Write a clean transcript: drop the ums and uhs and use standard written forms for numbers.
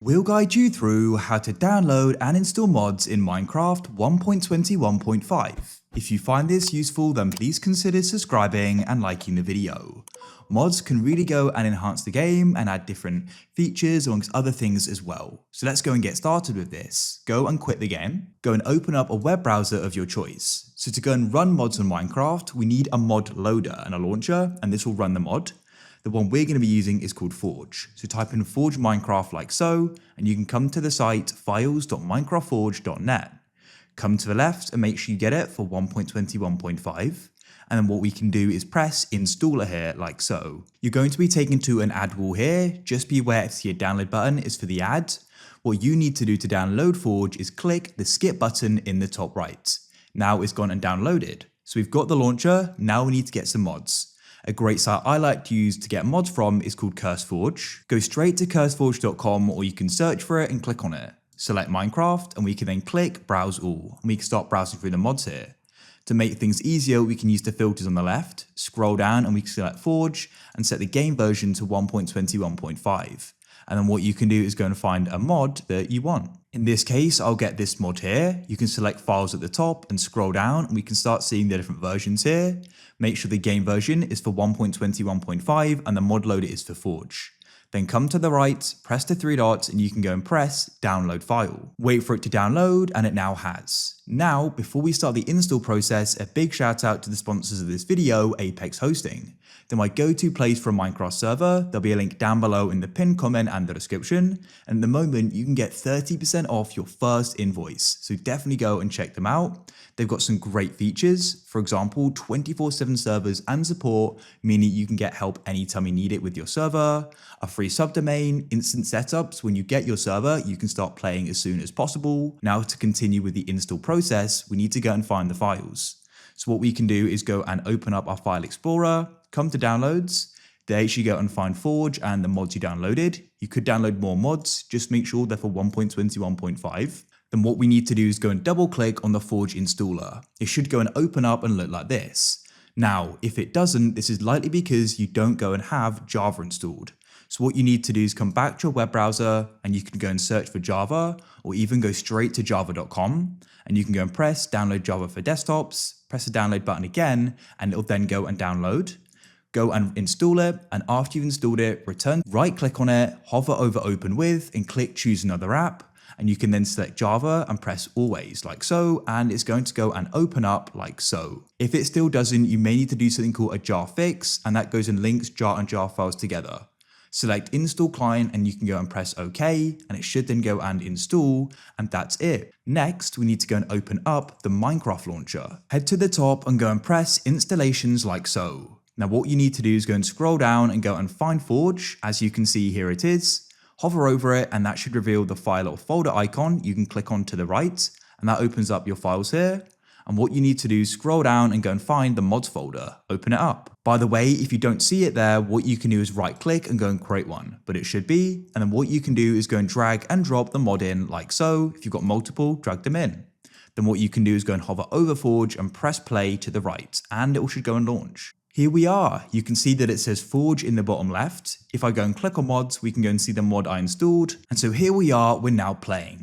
We'll guide you through how to download and install mods in Minecraft 1.20.1.5. If you find this useful, then please consider subscribing and liking the video. Mods can really go and enhance the game and add different features amongst other things as well. So let's go and get started with this. Go and quit the game. Go and open up a web browser of your choice. So to go and run mods on Minecraft, we need a mod loader and a launcher, and this will run the mod. The one we're going to be using is called Forge. So type in Forge Minecraft like so, and you can come to the site files.minecraftforge.net. Come to the left and make sure you get it for 1.21.5. And then what we can do is press installer here like so. You're going to be taken to an ad wall here. Just be aware if the download button is for the ad. What you need to do to download Forge is click the skip button in the top right. Now it's gone and downloaded. So we've got the launcher. Now we need to get some mods. A great site I like to use to get mods from is called CurseForge. Go straight to curseforge.com, or you can search for it and click on it. Select Minecraft, and we can then click Browse All, and we can start browsing through the mods here. To make things easier, we can use the filters on the left, scroll down, and we can select Forge and set the game version to 1.21.5. And then what you can do is go and find a mod that you want. In this case, I'll get this mod here. You can select files at the top and scroll down, and we can start seeing the different versions here. Make sure the game version is for 1.21.5 and the mod loader is for Forge. Then come to the right, press the three dots, and you can go and press download file. Wait for it to download, and it now has. Now, before we start the install process, a big shout out to the sponsors of this video, Apex Hosting. They're my go-to place for a Minecraft server. There'll be a link down below in the pinned comment and the description. And at the moment, you can get 30% off your first invoice. So definitely go and check them out. They've got some great features. For example, 24/7 servers and support, meaning you can get help anytime you need it with your server. A free subdomain, instant setups. When you get your server, you can start playing as soon as possible. Now to continue with the install process, we need to go and find the files. So what we can do is go and open up our file explorer, come to downloads. There you go and find Forge and the mods you downloaded. You could download more mods, just make sure they're for 1.21.5. Then what we need to do is go and double click on the Forge installer. It should go and open up and look like this. Now, if it doesn't, this is likely because you don't go and have Java installed. So what you need to do is come back to your web browser, and you can go and search for Java, or even go straight to java.com, and you can go and press download Java for desktops, press the download button again, and it'll then go and download. Go and install it, and after you've installed it, right click on it, hover over open with, and click choose another app. And you can then select Java and press always like so, and it's going to go and open up like so. If it still doesn't, you may need to do something called a jar fix, and that goes and links jar and jar files together. Select install client, and you can go and press OK, and it should then go and install, and that's it. Next, we need to go and open up the Minecraft launcher. Head to the top and go and press installations like so. Now what you need to do is go and scroll down and go and find Forge. As you can see, here it is. Hover over it, and that should reveal the file or folder icon. You can click on to the right, and that opens up your files here. And what you need to do is scroll down and go and find the mods folder. Open it up. By the way, if you don't see it there, what you can do is right click and go and create one, but it should be. And then what you can do is go and drag and drop the mod in like so. If you've got multiple, drag them in. Then what you can do is go and hover over Forge and press play to the right, and it should go and launch. Here we are. You can see that it says Forge in the bottom left. If I go and click on mods, we can go and see the mod I installed. And so here we are, we're now playing.